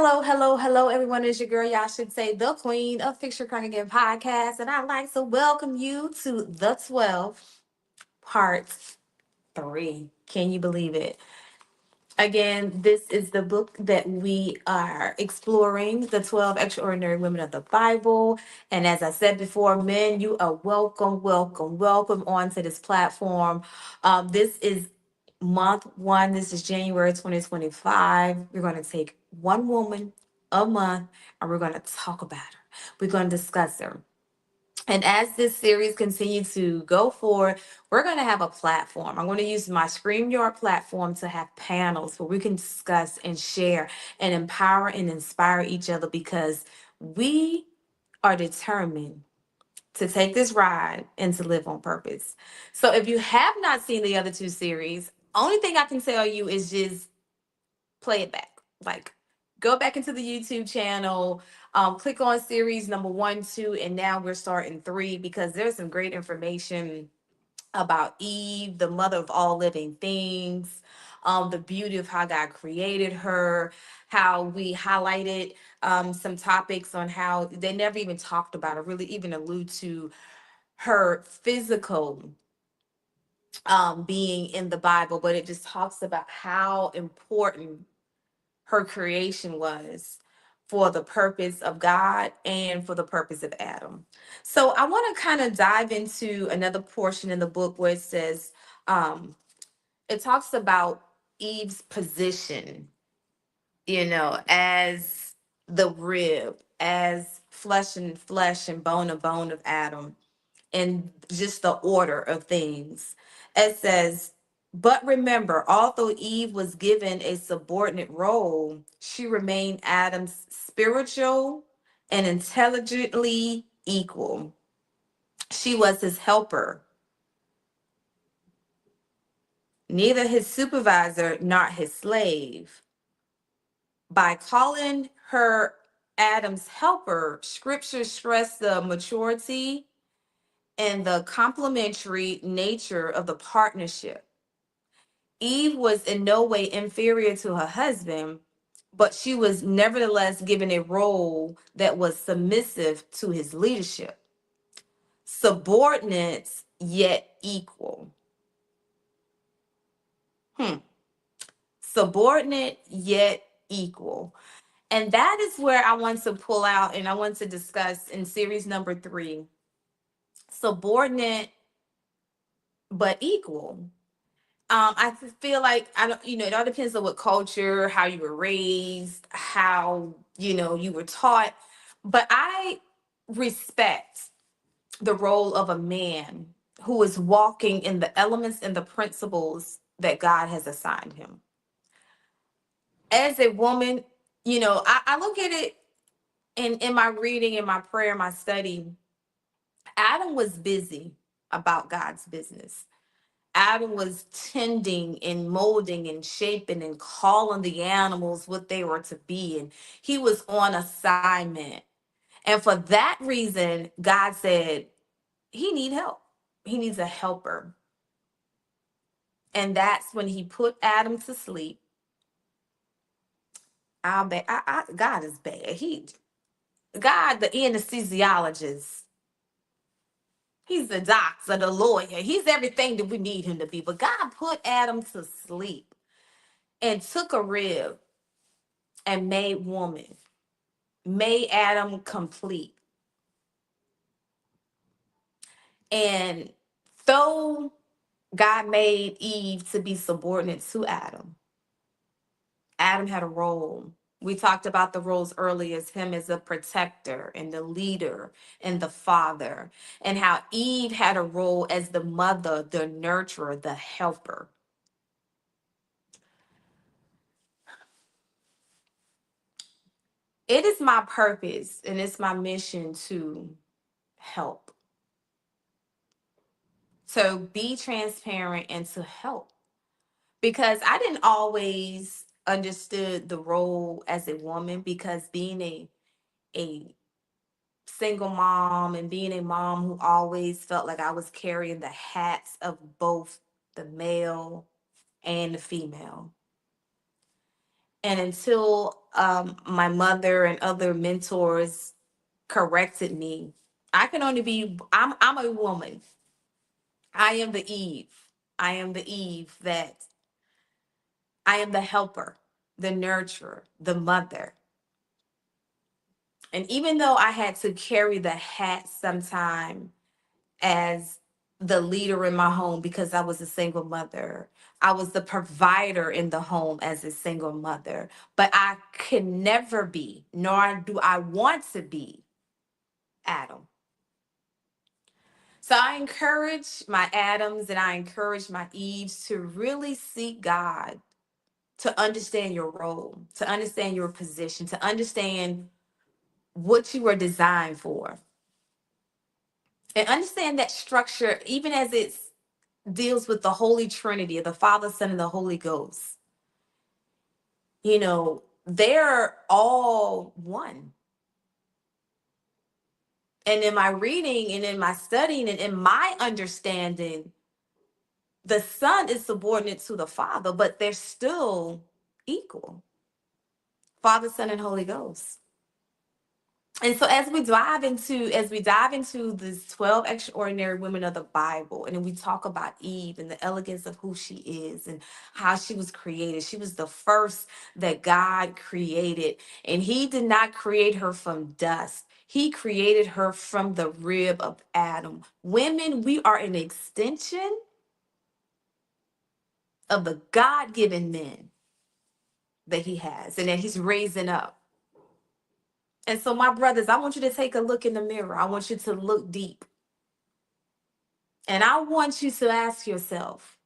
Hello, everyone. It's your girl, y'all should say the queen of Fixture Carnegie podcast. And I'd like to welcome you to the 12 part 3. Can you believe it? Again, this is the book that we are exploring, the 12 extraordinary women of the Bible. And as I said before, men, you are welcome onto this platform. This is month one. This is January 2025. We're going to take one woman a month and we're going to talk about her. We're going to discuss her. And as this series continues to go forward, we're going to have a platform. I'm going to use my StreamYard platform to have panels where we can discuss and share and empower and inspire each other because we are determined to take this ride and to live on purpose. So if you have not seen the other two series, only thing I can tell you is just play it back. Like, go back into the YouTube channel, click on series number 1, 2, and now we're starting 3 because there's some great information about Eve, the mother of all living things, the beauty of how God created her, how we highlighted some topics on how they never even talked about or really even allude to her physical being in the Bible, but it just talks about how important her creation was for the purpose of God and for the purpose of Adam. So I want to kind of dive into another portion in the book where it says, it talks about Eve's position, as the rib, as flesh and bone of Adam, and just the order of things. It says, but remember, although Eve was given a subordinate role, she remained Adam's spiritual and intelligently equal. She was his helper, neither his supervisor nor his slave. By calling her Adam's helper, scripture stressed the maturity and the complementary nature of the partnership. Eve was in no way inferior to her husband, but she was nevertheless given a role that was submissive to his leadership. Subordinates, yet equal. Subordinate, yet equal. And that is where I want to pull out and I want to discuss in series number 3. Subordinate, but equal. I feel like I don't, it all depends on what culture, how you were raised, how, you were taught. But I respect the role of a man who is walking in the elements and the principles that God has assigned him. As a woman, I look at it in my reading, in my prayer, my study. Adam was busy about God's business. Adam was tending and molding and shaping and calling the animals what they were to be. And he was on assignment. And for that reason, God said, he needs help. He needs a helper. And that's when he put Adam to sleep. God is bad. God, the anesthesiologist, he's the doctor, the lawyer. He's everything that we need him to be. But God put Adam to sleep and took a rib and made woman, made Adam complete. And though God made Eve to be subordinate to Adam, Adam had a role. We talked about the roles earlier as him as a protector and the leader and the father, and how Eve had a role as the mother, the nurturer, the helper. It is my purpose and it's my mission to help, to be transparent and to help. Because I didn't always understood the role as a woman, because being a single mom and being a mom who always felt like I was carrying the hats of both the male and the female. And until my mother and other mentors corrected me, I can only be, I'm a woman. I am the Eve. I am the Eve that I am the helper, the nurturer, the mother. And even though I had to carry the hat sometime as the leader in my home because I was a single mother, I was the provider in the home as a single mother, but I can never be, nor do I want to be, Adam. So I encourage my Adams and I encourage my Eves to really seek God, to understand your role, to understand your position, to understand what you were designed for. And understand that structure, even as it deals with the Holy Trinity of the Father, Son, and the Holy Ghost. You know, they're all one. And in my reading and in my studying and in my understanding, the Son is subordinate to the Father, but they're still equal. Father, Son, and Holy Ghost. And so as we dive into these 12 extraordinary women of the Bible, and then we talk about Eve and the elegance of who she is and how she was created. She was the first that God created, and he did not create her from dust. He created her from the rib of Adam. Women, we are an extension of the God-given men that he has and that he's raising up. And so, my brothers, I want you to take a look in the mirror. I want you to look deep. And I want you to ask yourself,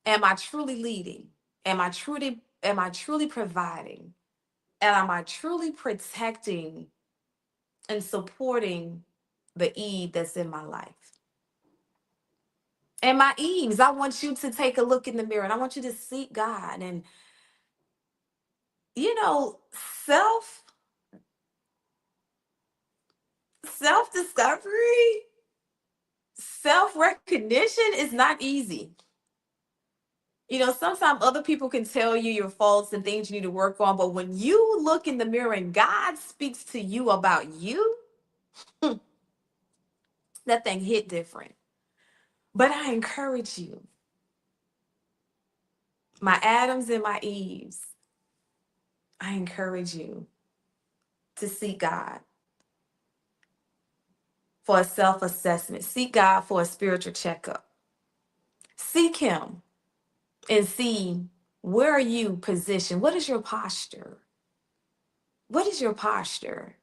am I truly leading? Am I truly providing? And am I truly protecting and supporting the Eve that's in my life? And my Eves, I want you to take a look in the mirror and I want you to seek God and, you know, self self discovery, self recognition is not easy. You know, sometimes other people can tell you your faults and things you need to work on, but when you look in the mirror and God speaks to you about you, that thing hit different. But I encourage you, my Adams and my Eves, I encourage you to seek God for a self assessment, seek God for a spiritual checkup, seek Him and see, where are you positioned? What is your posture? What is your posture?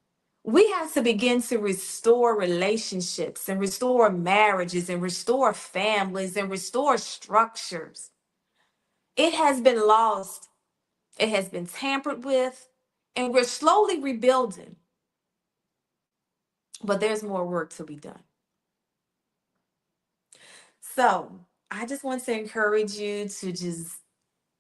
We have to begin to restore relationships and restore marriages and restore families and restore structures. It has been lost, it has been tampered with, and we're slowly rebuilding. But there's more work to be done. So I just want to encourage you to just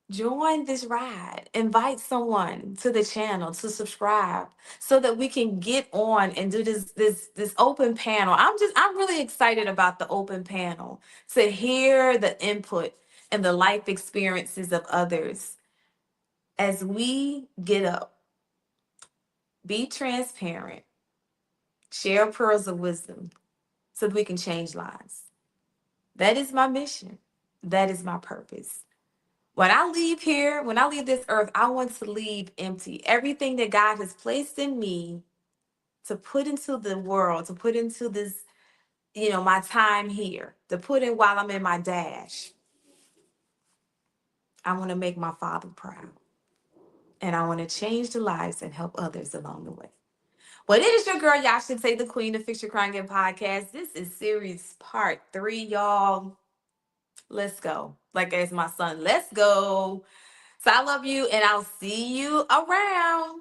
join this ride. Invite someone to the channel to subscribe so that we can get on and do this open panel. I'm really excited about the open panel to hear the input and the life experiences of others as we get up, be transparent, share pearls of wisdom so that we can change lives. That is my mission. That is my purpose. When I leave here, when I leave this earth, I want to leave empty. Everything that God has placed in me to put into the world, to put into this, my time here, to put in while I'm in my dash. I want to make my Father proud. And I want to change the lives and help others along the way. Well, it is your girl, y'all should say the queen of Fix Your Crying Game podcast. This is series part 3, y'all. Let's go. Like as my son, let's go. So I love you and I'll see you around.